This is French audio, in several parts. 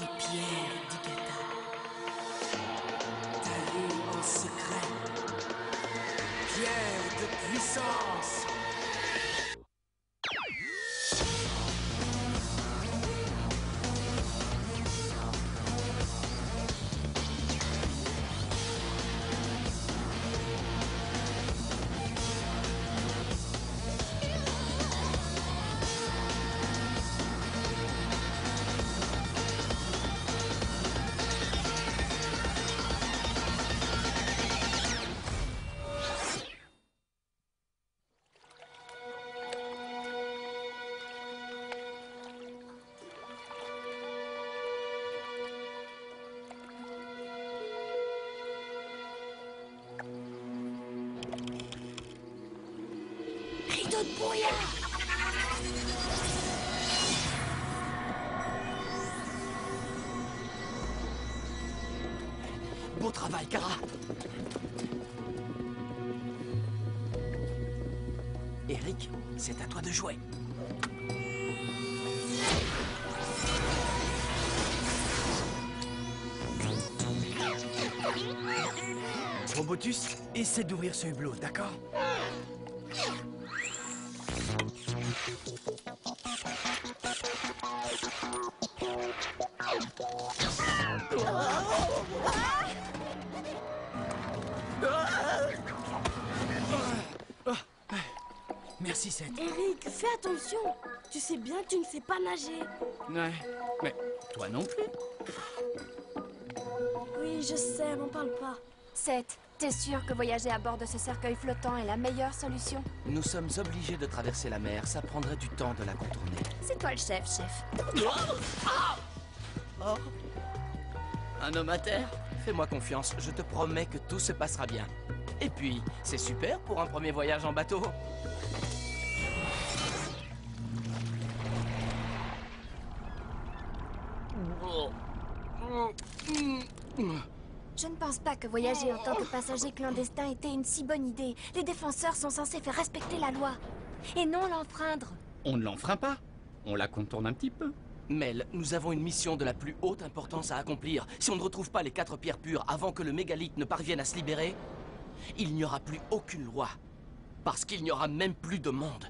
Les pierres d'Igata. Taillées en secret. Pierres de puissance. Rideau de brouillard. Beau travail, Kara. Eric, c'est à toi de jouer. Robotus, essaie d'ouvrir ce hublot, d'accord? Merci, Seth. Eric, fais attention. Tu sais bien que tu ne sais pas nager. Ouais, mais toi non plus. Oui, je sais, m'en parle pas. Seth, t'es sûr que voyager à bord de ce cercueil flottant est la meilleure solution? Nous sommes obligés de traverser la mer. Ça prendrait du temps de la contourner. C'est toi le chef, chef. Oh, Un homme à terre? fais-moi confiance. Je te promets que tout se passera bien. Et puis, c'est super pour un premier voyage en bateau. Je ne pense pas que voyager en tant que passager clandestin était une si bonne idée. Les défenseurs sont censés faire respecter la loi. Et non l'enfreindre. On ne l'enfreint pas. On la contourne un petit peu. Mel, nous avons une mission de la plus haute importance à accomplir. Si on ne retrouve pas les 4 pierres pures avant que le mégalithe ne parvienne à se libérer, il n'y aura plus aucune loi. Parce qu'il n'y aura même plus de monde.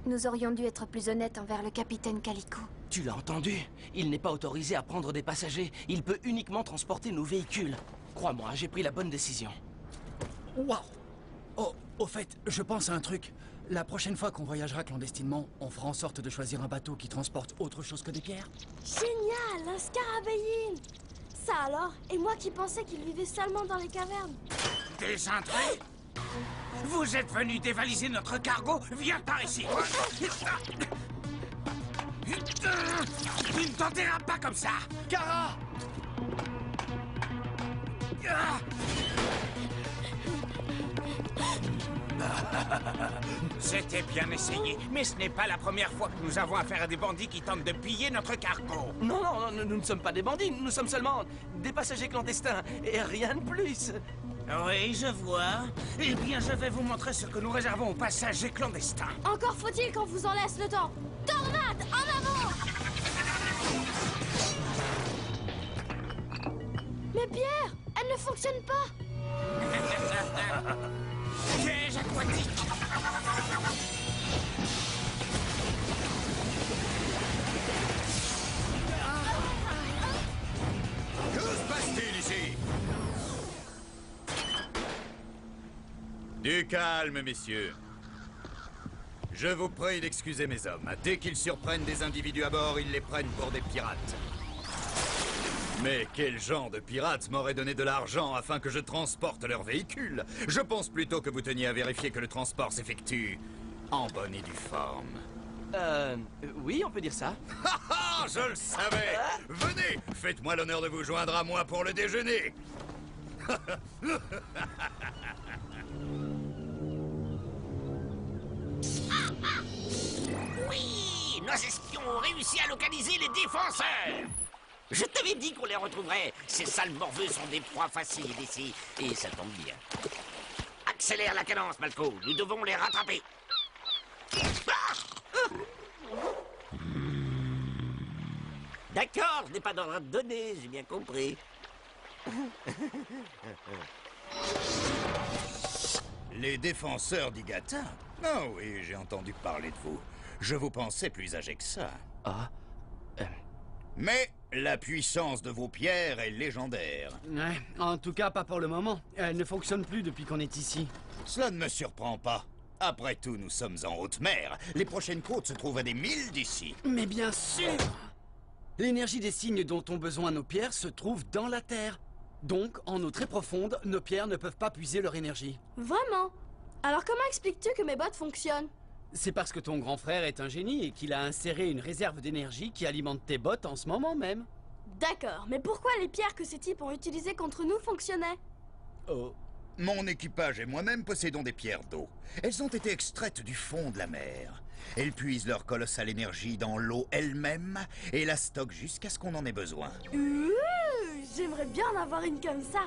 Nous aurions dû être plus honnêtes envers le capitaine Calico. Tu l'as entendu? Il n'est pas autorisé à prendre des passagers. Il peut uniquement transporter nos véhicules. Crois-moi, j'ai pris la bonne décision. Waouh! Oh, au fait, je pense à un truc. La prochaine fois qu'on voyagera clandestinement, on fera en sorte de choisir un bateau qui transporte autre chose que des pierres. Génial, un scarabéine. Ça alors? Et moi qui pensais qu'il vivait seulement dans les cavernes. Des intrus? Vous êtes venus dévaliser notre cargo? Viens par ici! Tu ne t'enterras pas comme ça! Kara! C'était bien essayé, mais ce n'est pas la première fois que nous avons affaire à des bandits qui tentent de piller notre cargo. Non, non, nous ne sommes pas des bandits. Nous sommes seulement des passagers clandestins. Et rien de plus. Oui, je vois. Eh bien, je vais vous montrer ce que nous réservons aux passagers clandestins. Encore faut-il qu'on vous en laisse le temps. Tornade, en avant! Mais Pierre, elle ne fonctionne pas. Piège aquatique! Que se passe-t-il ici? Du calme, messieurs. Je vous prie d'excuser mes hommes. Dès qu'ils surprennent des individus à bord, ils les prennent pour des pirates. Mais quel genre de pirates m'aurait donné de l'argent afin que je transporte leur véhicule? Je pense plutôt que vous teniez à vérifier que le transport s'effectue en bonne et due forme. Oui, on peut dire ça. Ha ha, je le savais! Venez, faites-moi l'honneur de vous joindre à moi pour le déjeuner. Oui, nos espions ont réussi à localiser les défenseurs. Je t'avais dit qu'on les retrouverait. Ces sales morveux sont des proies faciles ici. Et ça tombe bien. Accélère la cadence, Malco. Nous devons les rattraper. D'accord, je n'ai pas d'ordre à te donner, j'ai bien compris. Les défenseurs d'Igata? Oh oui, j'ai entendu parler de vous. Je vous pensais plus âgé que ça. Ah. Mais la puissance de vos pierres est légendaire. Ouais, en tout cas, pas pour le moment. Elle ne fonctionne plus depuis qu'on est ici. Cela ne me surprend pas. Après tout, nous sommes en haute mer. Les prochaines côtes se trouvent à des milles d'ici. Mais bien sûr! L'énergie des signes dont ont besoin nos pierres se trouve dans la Terre. Donc, en eau très profonde, nos pierres ne peuvent pas puiser leur énergie. Vraiment? Alors comment expliques-tu que mes bottes fonctionnent? C'est parce que ton grand frère est un génie et qu'il a inséré une réserve d'énergie qui alimente tes bottes en ce moment même. D'accord, mais pourquoi les pierres que ces types ont utilisées contre nous fonctionnaient? Oh. Mon équipage et moi-même possédons des pierres d'eau. Elles ont été extraites du fond de la mer. Elles puisent leur colossale énergie dans l'eau elle-même et la stockent jusqu'à ce qu'on en ait besoin. J'aimerais bien en avoir une comme ça.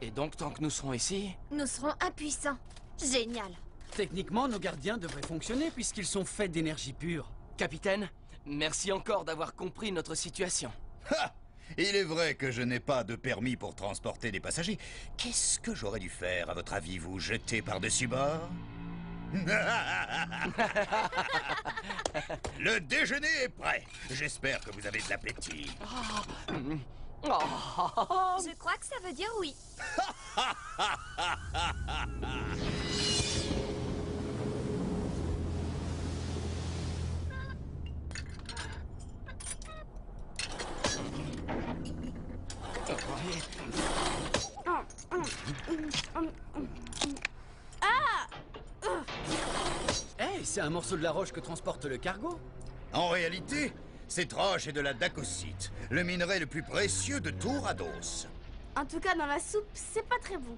Et donc, tant que nous serons ici... Nous serons impuissants. Génial. Techniquement, nos gardiens devraient fonctionner puisqu'ils sont faits d'énergie pure. Capitaine, merci encore d'avoir compris notre situation. Ha! Il est vrai que je n'ai pas de permis pour transporter des passagers. Qu'est-ce que j'aurais dû faire, à votre avis, vous jeter par-dessus bord? Le déjeuner est prêt. J'espère que vous avez de l'appétit. Je crois que ça veut dire oui. Hey, c'est un morceau de la roche que transporte le cargo. En réalité, cette roche est de la dacosite, le minerai le plus précieux de tout Rados. En tout cas, dans la soupe, c'est pas très bon.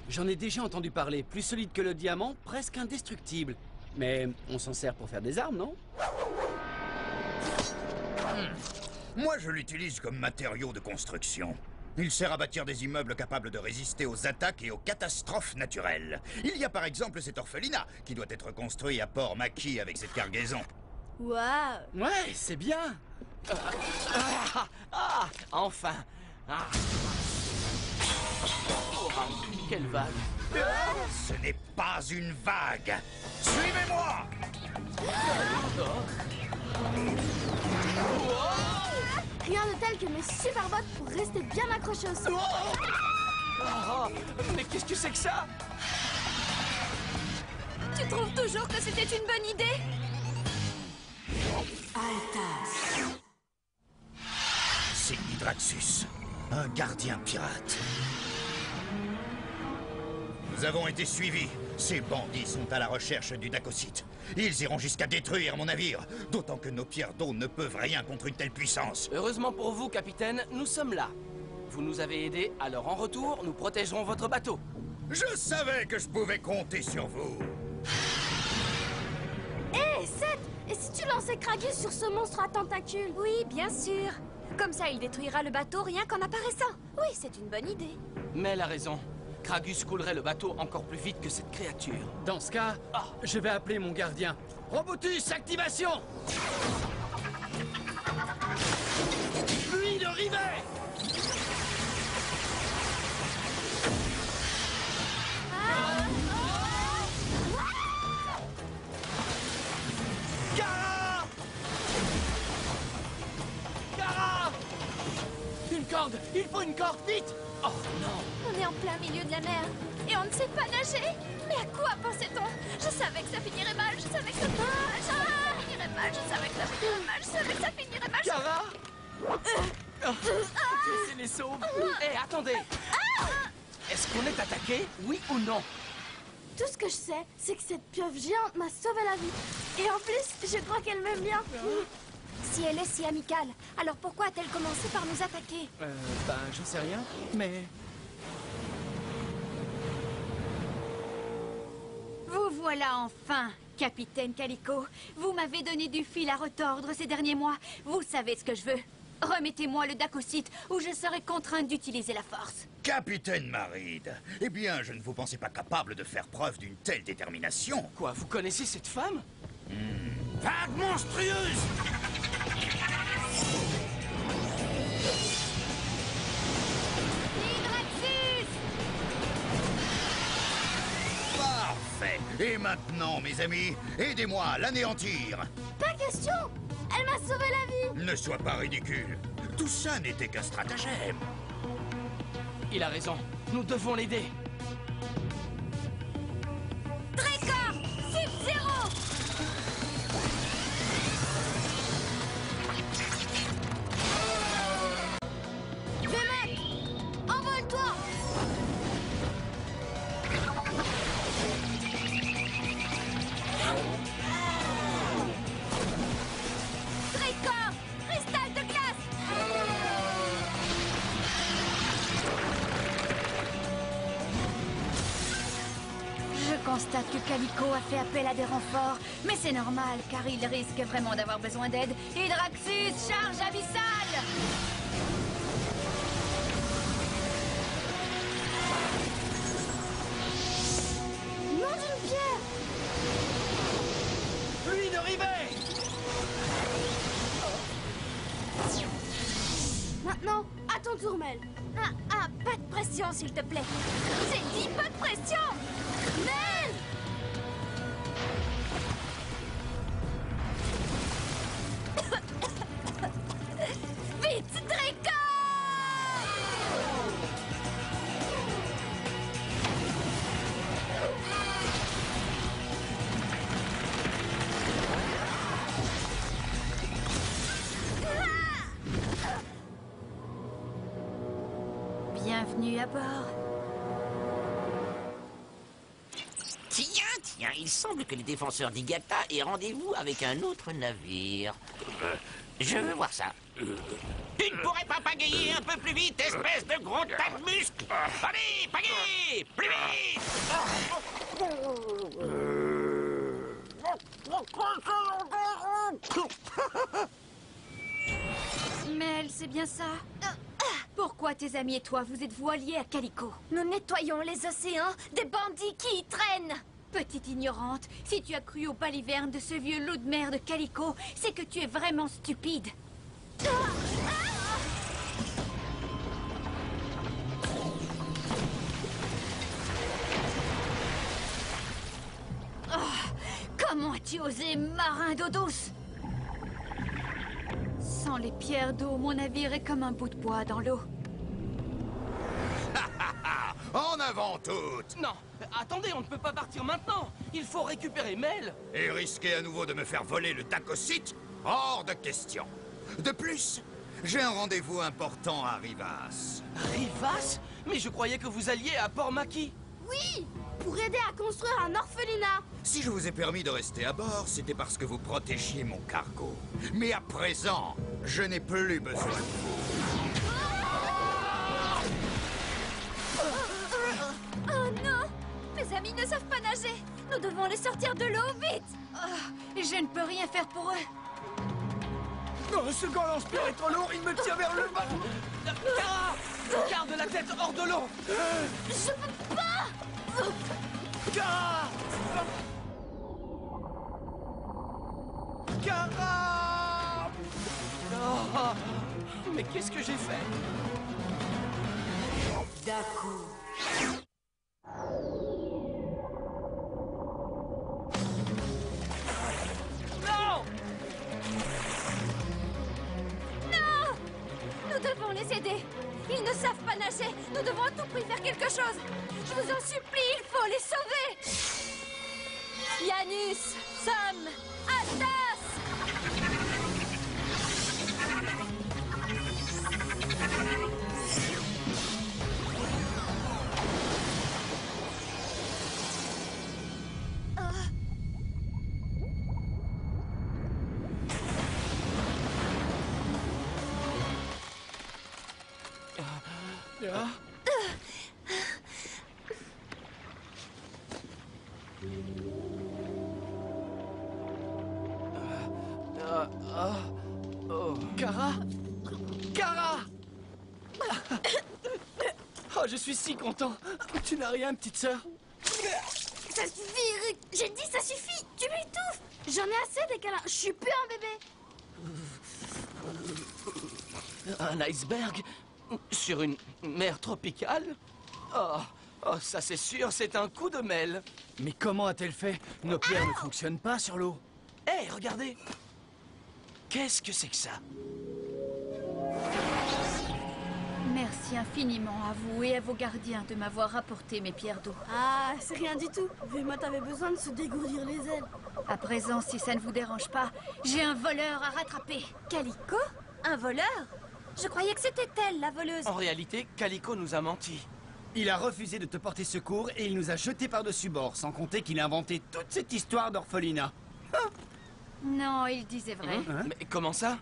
J'en ai déjà entendu parler. Plus solide que le diamant, presque indestructible. Mais on s'en sert pour faire des armes, non? Moi, je l'utilise comme matériau de construction. Il sert à bâtir des immeubles capables de résister aux attaques et aux catastrophes naturelles. Il y a par exemple cet orphelinat qui doit être construit à Port-Maquis avec cette cargaison. Waouh! Ouais, c'est bien. Enfin. Oh, quelle vague. Ce n'est pas une vague. Suivez-moi! Rien de tel que mes super bottes pour rester bien accrochés au sol. Mais qu'est-ce que c'est que ça? Tu trouves toujours que c'était une bonne idée? Altas. C'est Hydraxus, un gardien pirate. Nous avons été suivis. Ces bandits sont à la recherche du dacosite. Ils iront jusqu'à détruire mon navire, d'autant que nos pierres d'eau ne peuvent rien contre une telle puissance. Heureusement pour vous, capitaine, nous sommes là. Vous nous avez aidés, alors en retour, nous protégerons votre bateau. Je savais que je pouvais compter sur vous. Hé, Seth! Et si tu lançais Kragus sur ce monstre à tentacules? Oui, bien sûr. Comme ça, il détruira le bateau rien qu'en apparaissant. Oui, c'est une bonne idée. Mais elle a raison. Kragus coulerait le bateau encore plus vite que cette créature. Dans ce cas, je vais appeler mon gardien. Robotus, activation! Pluie de rivets! Gara! Gara! Une corde! Il faut une corde, vite! Oh non! On est en plein milieu de la mer et on ne sait pas nager. Mais à quoi pensait-on? Je savais que ça finirait mal, je savais que ça finirait mal, je savais que ça finirait mal, je savais que ça finirait mal. Gara! C'est les sauve. Hé, attendez! Est-ce qu'on est attaqué, oui ou non? Tout ce que je sais, c'est que cette pieuvre géante m'a sauvé la vie. Et en plus, je crois qu'elle m'aime bien. Si elle est si amicale, alors pourquoi a-t-elle commencé par nous attaquer? J'en sais rien, mais... Vous voilà enfin, capitaine Calico. Vous m'avez donné du fil à retordre ces derniers mois. Vous savez ce que je veux. Remettez-moi le dacosite ou je serai contrainte d'utiliser la force. Capitaine Maride, eh bien, je ne vous pensais pas capable de faire preuve d'une telle détermination. Quoi, vous connaissez cette femme? Vague monstrueuse! Hydraxus! Parfait. Et maintenant, mes amis, aidez-moi à l'anéantir. Pas question. Elle m'a sauvé la vie. Ne sois pas ridicule. Tout ça n'était qu'un stratagème. Il a raison. Nous devons l'aider. Tricor! Sub-Zero! Vémec, envole-toi. Tricor! Cristal de glace! Je constate que Calico a fait appel à des renforts, mais c'est normal, car il risque vraiment d'avoir besoin d'aide. Hydraxus, charge abyssale! Nom d'une pierre. Pluie de rivets! Maintenant, à ton tour, Mel. Pas de pression, s'il te plaît. J'ai dit pas de pression! Mel! Vite, Tricor! Bienvenue à bord. Tiens, il semble que les défenseurs d'Igata aient rendez-vous avec un autre navire. Je veux voir ça. Tu ne pourrais pas pagayer un peu plus vite, espèce de gros tas de muscles? Allez, pagaye! Plus vite! Mel, c'est bien ça? Pourquoi tes amis et toi, vous êtes-vous alliés à Calico? Nous nettoyons les océans des bandits qui y traînent. Petite ignorante, si tu as cru aux balivernes de ce vieux loup de mer de Calico, c'est que tu es vraiment stupide. Comment as-tu osé, marin d'eau douce? Sans les pierres d'eau, mon navire est comme un bout de bois dans l'eau. En avant toutes! Non, attendez, on ne peut pas partir maintenant. Il faut récupérer Mel. Et risquer à nouveau de me faire voler le Dacocyte? Hors de question. De plus, j'ai un rendez-vous important à Rivas. Rivas? Mais je croyais que vous alliez à Port-Maquis. Oui, pour aider à construire un orphelinat. Si je vous ai permis de rester à bord, c'était parce que vous protégiez mon cargo. Mais à présent, je n'ai plus besoin de vous. Oh non! Mes amis ne savent pas nager! Nous devons les sortir de l'eau, vite! Je ne peux rien faire pour eux. Oh, ce gant lance-pierre est trop lourd, il me tire vers le bas. Kara! Garde la tête hors de l'eau. Je peux pas. Kara! Kara! Oh, mais qu'est-ce que j'ai fait? Daku. Non! Non! Nous devons les aider. Ils ne savent pas nager. Nous devons à tout prix faire quelque chose. Je vous en supplie, il faut les sauver. Janus, Sam, Astas! Kara? Kara! Oh, je suis si content. Tu n'as rien, petite sœur? Ça suffit, Rick. J'ai dit ça suffit. Tu m'étouffes. J'en ai assez des câlins. Je suis plus un bébé. Un iceberg sur une mer tropicale? Oh, ça c'est sûr, c'est un coup de mêle. Mais comment a-t-elle fait? Nos pierres ne fonctionnent pas sur l'eau. Hé, regardez! Qu'est-ce que c'est que ça? Merci infiniment à vous et à vos gardiens de m'avoir apporté mes pierres d'eau. Ah, c'est rien du tout. Vilma avait besoin de se dégourdir les ailes. À présent, si ça ne vous dérange pas, j'ai un voleur à rattraper. Calico? Un voleur? Je croyais que c'était elle, la voleuse. En réalité, Calico nous a menti. Il a refusé de te porter secours et il nous a jetés par-dessus bord, sans compter qu'il a inventé toute cette histoire d'orphelinat. Non, il disait vrai. Mais comment ça?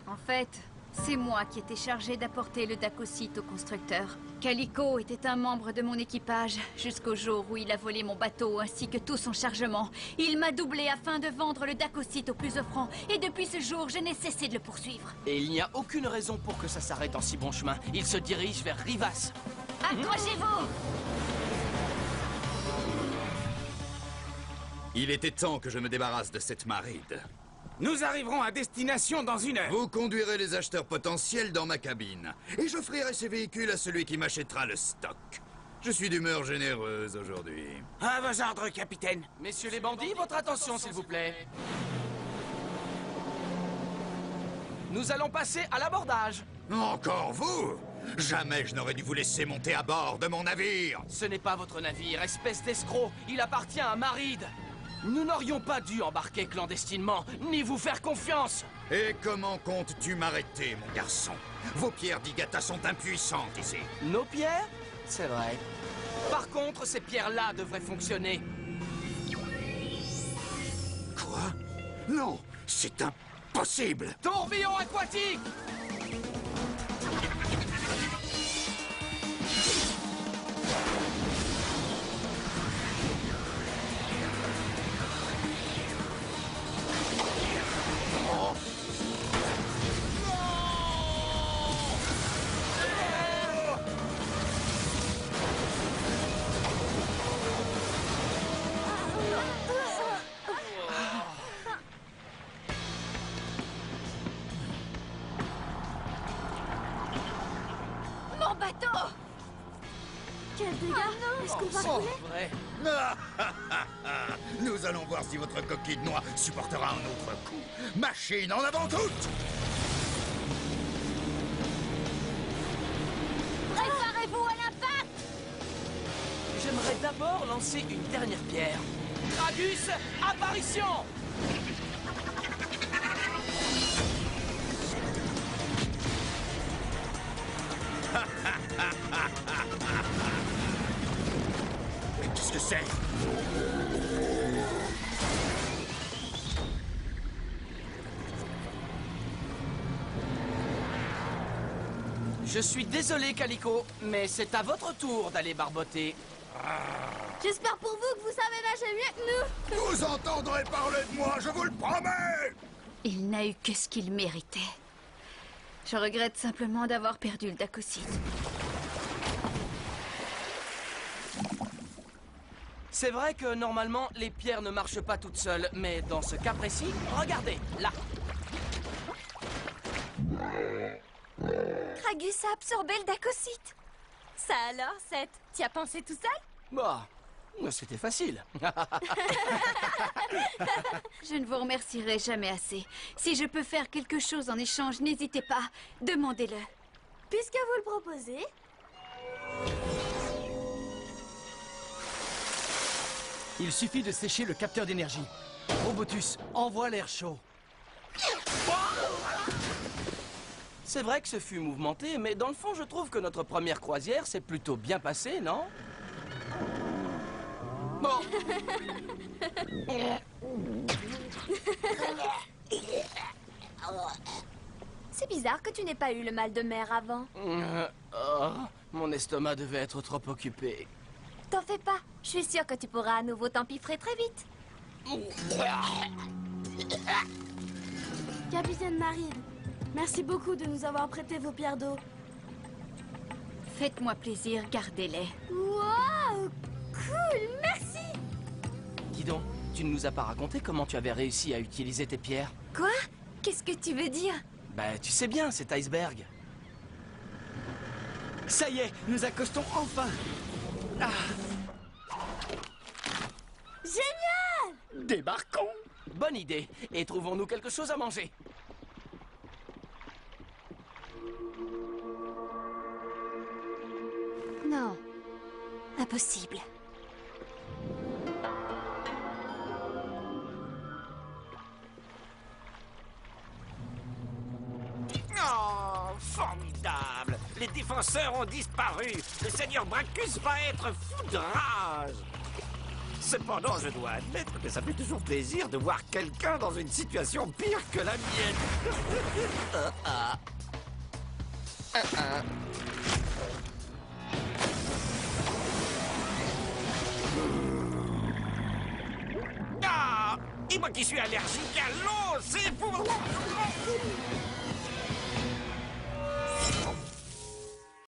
En fait, c'est moi qui étais chargée d'apporter le Dacocyte au constructeur. Calico était un membre de mon équipage, jusqu'au jour où il a volé mon bateau ainsi que tout son chargement. Il m'a doublé afin de vendre le Dacocyte au plus offrant, et depuis ce jour, je n'ai cessé de le poursuivre. Et il n'y a aucune raison pour que ça s'arrête en si bon chemin. Il se dirige vers Rivas. Accrochez-vous! Il était temps que je me débarrasse de cette maride. Nous arriverons à destination dans 1 heure. Vous conduirez les acheteurs potentiels dans ma cabine. Et j'offrirai ces véhicules à celui qui m'achètera le stock. Je suis d'humeur généreuse aujourd'hui. À vos ordres, capitaine. Messieurs les bandits, votre attention, s'il vous plaît. Nous allons passer à l'abordage. Encore vous? Jamais je n'aurais dû vous laisser monter à bord de mon navire. Ce n'est pas votre navire, espèce d'escroc. Il appartient à Maride. Nous n'aurions pas dû embarquer clandestinement, ni vous faire confiance. Et comment comptes-tu m'arrêter, mon garçon? Vos pierres d'Igata sont impuissantes ici. Nos pierres? C'est vrai. Par contre, ces pierres-là devraient fonctionner. Quoi? Non, c'est impossible. Tourbillon aquatique! Mon bateau! Quel dégât! Est-ce qu'on va couler? Vrai. Nous allons voir si votre coquille de noix supportera un autre coup. Machine en avant toute! Préparez-vous à l'impact! J'aimerais d'abord lancer une dernière pierre. Kragus, apparition! Mais qu'est-ce que c'est? Je suis désolé, Calico, mais c'est à votre tour d'aller barboter. J'espère pour vous que vous savez nager mieux que nous. Vous entendrez parler de moi, je vous le promets! Il n'a eu que ce qu'il méritait. Je regrette simplement d'avoir perdu le Dacocyte. C'est vrai que normalement, les pierres ne marchent pas toutes seules, mais dans ce cas précis, regardez, là. Kragus a absorbé le Dacocyte. Ça alors, Seth? T'y as pensé tout seul? Bah, c'était facile. Je ne vous remercierai jamais assez. Si je peux faire quelque chose en échange, n'hésitez pas. Demandez-le. Puisque vous le proposez, Il suffit de sécher le capteur d'énergie. Robotus, envoie l'air chaud. C'est vrai que ce fut mouvementé, mais dans le fond, je trouve que notre première croisière s'est plutôt bien passée, non? Bon. C'est bizarre que tu n'aies pas eu le mal de mer avant. Mon estomac devait être trop occupé. T'en fais pas. Je suis sûre que tu pourras à nouveau t'empiffrer très vite. Capitaine Maride, merci beaucoup de nous avoir prêté vos pierres d'eau. Faites-moi plaisir, gardez-les. Wow! Cool, merci! Dis donc, tu ne nous as pas raconté comment tu avais réussi à utiliser tes pierres? Quoi? Qu'est-ce que tu veux dire? Bah, tu sais bien, cet iceberg. Ça y est, nous accostons enfin. Ah, Génial! débarquons. Bonne idée. Et trouvons-nous quelque chose à manger. Non. Impossible. Oh, formidable! Les défenseurs ont disparu. Le seigneur Bracchus va être fou de rage. Cependant, je dois admettre que ça fait toujours plaisir de voir quelqu'un dans une situation pire que la mienne. Ah! Et moi qui suis allergique à l'eau, c'est pour...